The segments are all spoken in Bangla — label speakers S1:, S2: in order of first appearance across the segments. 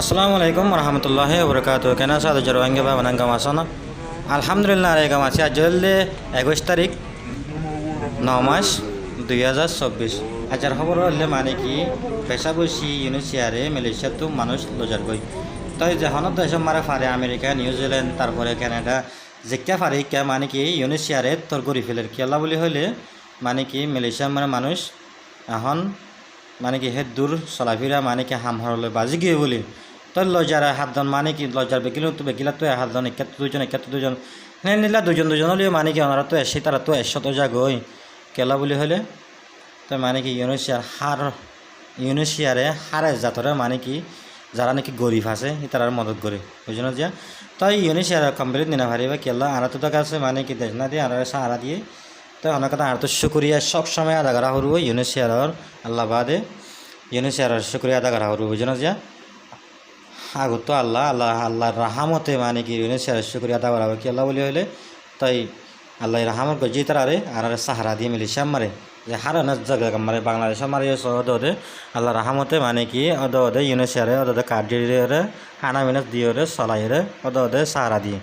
S1: আসসালামু আলাইকুম রহমতুল্লাহি ওবরাকাতুহু কেন সাদা জরওয়াঙ্গে বা বানাঙ্গা মাসানা আলহামদুলিল্লাহ আলাইকুম আছি আজ হলে 21 তারিখ 9 মাস 2024 আজার খবর হলে মানে কি পেশা বসি ইউনিসিয়ারে মালয়েশিয়া তো মানুষ লজার গই তাই যখন দেশ মারে ফারে আমেরিকা নিউজিল্যান্ড তারপরে কানাডা যেটা ফারে কে মানে কি ইউনিসিয়ারে তোর গড়ি ফেলের কেলা বলি হলে মানে কি মালয়েশিয়া মানে মানুষ এখন মানে কি হে দূর চলাফিরা মানে কি হাম হরলে বাজি গিয়ে বলি তো লজার হাতজন মানে কি লজার বেকিলা তো হাতজন একাত্তর দুজন নিলা দুজন হলে মানে কি ওনারা তো এসে তারা তো 100 গই কেলা বলি হলে তো মানে কি ইউনিসিয়ারে হারে জাতরে মানে কি যারা নাকি গরিব আছে তারা মদত করে বুঝলো যে তাই ইউনিসিয়ার কমপ্লিট নিনা ভারিবা কেলা আর তো কাছে মানে কি দেশ না দিয়ে আর সাহারা দিয়ে তো অনেক কথা আর তো শুক্রিয়া সব সময় আদা করা হরু ইউনিসিয়ার আল্লাহ বাদে ইউনিসিয়ার শুক্রিয়া আদা করা হরু বুঝলো যে আগত তো আল্লাহর রাহামতে মানে কি ইউনিসিয়ার শুক্রিয়া আদা করা হবে কি আল্লাহ বলি হলে তাই আল্লাহ রাহামত গজি তারারে আর সাহারা দিয়ে মিলিশিয়া মারে যে হারানো জায়গা মারে বাংলাদেশ মারে অদে আল্লাহ রাহামতে মানে কি অদে ইউনিসিয়ারে অদে কার্ড দিয়ে হানা মিনাস দিয়ে চলাইরে অদে সাহারা দিয়ে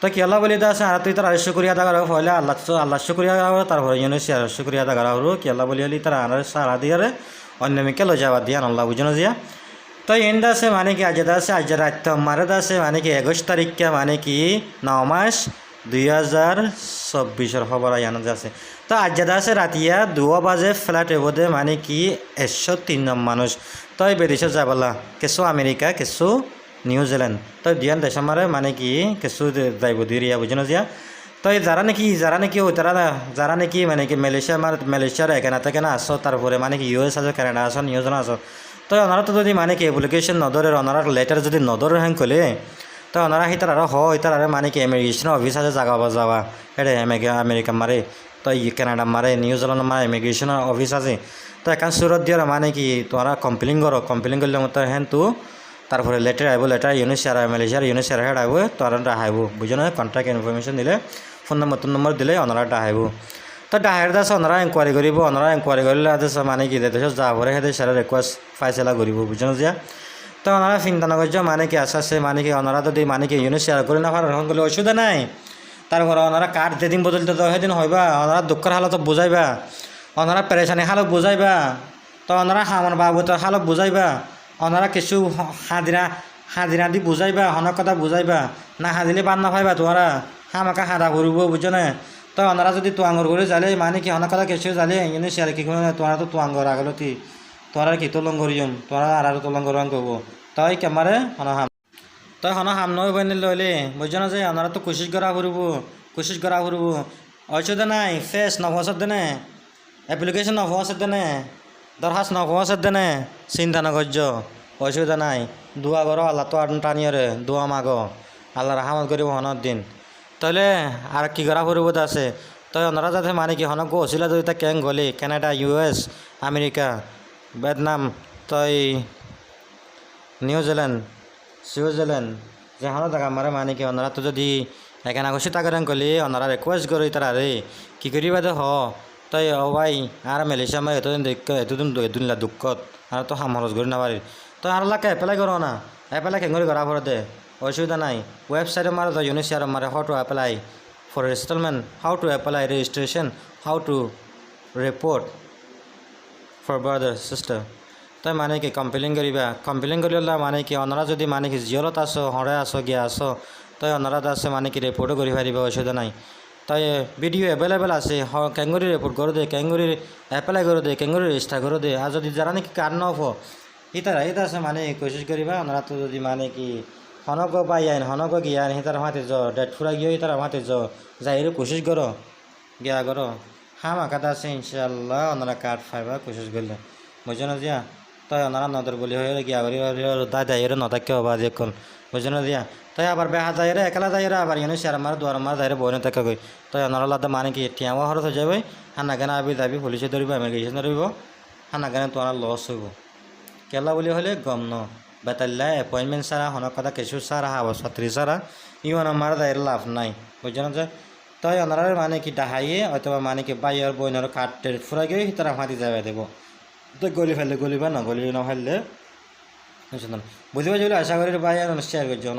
S1: তো কি আল্লাহ বলি আছে আর তুই তার শুক্রিয়া আদা করা হলে আল্লাহ শুক্রিয়া তারপরে ইউনিসিয়ার শুক্রিয়া আদা করা হলো কি আল্লাহ বলি হলি তারা আর সাহারা দিয়ে অন্য মিকে লজাবাদ দিয়ে আল্লাহ বুঝনো জিয়া তো এন্ড আছে মানে কি আজ আছে আজ রাত মারে আছে মানে কি 21 তারিখকে মানে কি 9 মাস 2024 খবর আয়ান আছে তো আজ আছে রাতিয়া 2 বাজে ফ্লাইট এবদে মানে কি 103 জন মানুষ তো এই বিদেশে যাবলা কিছু আমেরিকা কিছু নিউজিল্যান্ড তো দিয়ান দেশ মারে মানে কি কিছু যাইব দিরিয়া বুঝনো জিয়া তো যারা নাকি ওই তারা যারা নাকি মানে কি মালয়েশিয়ার এখানে থেকে না আসো তারপরে মানে কি ইউএস আছে কানাডা আসো নিউজিল্যান্ড আসো তো ওনারা তো যদি মানে কি অ্যাপ্লিকেশন নধরে ওনারা লেটার যদি নধরে হ্যাং করলে তো ওনারা সি তারা হয় তারা মানে কি ইমিগ্রেশন অফিস আছে জাগা যাওয়া এটা আমেরিকা মারে তো কানাডা মারে নিউজিল্যান্ড মারে ইমিগ্রেশন অফিস আছে তো এখন সুরত দিয়ে মানে কি তোমরা কমপ্লেন করলে মতো হ্যাঁ তো তারপরে লেটার আইব লেটার ইউনিসিয়ার মালয়েশিয়ার ইউনিসিয়ার হেড আইব তোরা ডাহাইব বুঝো না কন্ট্যাক্ট ইনফরমেশন দিলে ফোন নম্বর দিলে ওনারা ডাহাইব তো ডাহাইর দাস ওনারা এনকোয়ারি করব ওনারা এনকোয়ারি করলে আদেশ মানে কি দেশ যা পরে সেদের সেরা রিকোয়েস্ট ফাইসলা করব বুঝো না যে তো ওনারা চিন্তা করছে মানে কি আছে মানে কি ওনারা যদি মানে কি ইউনিসিয়ার করে না পারে এখন করলে অসুবিধা নাই তারপরে ওনারা কার্ড যেদিন বদলতে তো সেদিন হইবা ওনারা দুঃখের হালত বুঝাইবা ওনারা পেরেশানি হালত বুঝাইবা তো ওনারা আমার বাবুতের হালত বুঝাইবা ওনারা কিছু হাজিরা দি বুঝাইবা হনক কথা বুঝাইবা না হাজিলে বান না পাইবা তোরা হামাকা হাদা ঘুরব বুঝো না তো ওনারা যদি তোয়াঙ্গর করে যালে মানে কি হনক কথা কিছু যালে ইউনিসিয়ার কি তোরা তো তোয়াঙ্গর আগলতি তোরা কি তোলং করিম তোরা আর তোলং করবান করবো তাই কেমারে হাম তই হাম নয় বনি লইলে বুঝছো না যে ওনারা তো কোশিশ করা ঘুরব অসুবিধা নাই ফেস নভসত দেনে অ্যাপ্লিকেশন নভসত দেনে দরখাস্ত নভসত দেনে চিন্তা নকর্য অসুবিধা নাই দোয়া করো আল্লাহ তো টানিয়রে দোয়া মাগ আল্লাহ রাহামত করিব হনত দিন তাহলে আর কি করা ফুরব আছে তই ওনারা যাতে মানে কি হনক গছিলা যদি তা কেং গলি কানাডা ইউএস আমেরিকা ভিয়েতনাম তই নিউজিল্যান্ড সুইজারল্যান্ড যে হন জায়গা মারে মানে কি ওনারা তো যদি এখানে আগসি টাকা গলি ওনারা রিকোয়েস্ট করি তারা রে কি করিবা দে হ তই ভাই আর মালয়েশিয়া মারে এতদিন দুঃখত আর তো হাম খরচ করি না পারি তো আর লাকে এপ্লাই করো না এপ্লাই কেঙ্গরি করা পড়ে দে অসুবিধা নাই ওয়েবসাইটে মারে তো ইউনিসিয়ার মারে হাউ টু অ্যাপ্লাই ফর রেজিস্টারমেন্ট how to apply registration how to report for brother sister তাই মানে কি কমপ্লেন করিলে মানে কি ওনারা যদি মানে কি জিয়লত আসো হরে আসো গিয়া আসো তাই ওনারা আছে মানে কি রিপোর্টও করি পারিব অসুবিধা নাই তাই ভিডিও এভেলেবেল আছে কেঙ্গুরি রিপোর্ট করে দে কেঙ্গুরি এপ্লাই করে দে কেঙ্গুরি রেজিস্টার করে দে আর যদি যারা নাকি কার্ড নফ এটা আছে মানে কোশিশ করিবা ওনারা তো যদি মানে কি হনক পাই আইন হনক গিয়া আইন তার মাতে ডেট ফুরা গিয়ে তার মাতে যাই কোশিশ করো গিয়া করো হাম আকাত আছে ইনশাল্লাহ ওনারা কার্ড পাইবা কোশিশ করলে বুঝছো না দিয়া তাই ওনারা নদর বলি হয়ে গিয়া করি দায় দায়ের নদাক্য হবা দেখুন বুঝছো না দিয়া তাই আবার বেহা যাইরে একলা যাইরে আবার ইউনিসিয়ার মার দুয়ার মার যাইরে বইনে থাকে গই তাই ওনারা লাদা মানে কি ঠিয়ামা হরত হয়ে যাবে হানা গানা আবি যাবি পুলিশে ধরিব ইমিগ্রেশন ধরিব হানা গানা তোমার লস হইব কেলা বলি হলে গম ন বেতাল্লা অ্যাপয়েন্টমেন্ট সারা হনক কথা কিছু সারা হাব ছাত্রী সারা ইউন আমার যাইরে লাভ নাই বুঝছো না যে তাই ওনারা মানে কি ডাহাইয়ে অথবা মানে কি বাইয়ের বইনের কাঠের ফুরা গিয়ে তারা মাতি যাবে দেব তো গলি ফেললে গলিবা না গলি না ফেললে বুঝতে পারছি বলে আশা করি ভাই আর শেয়ার করছো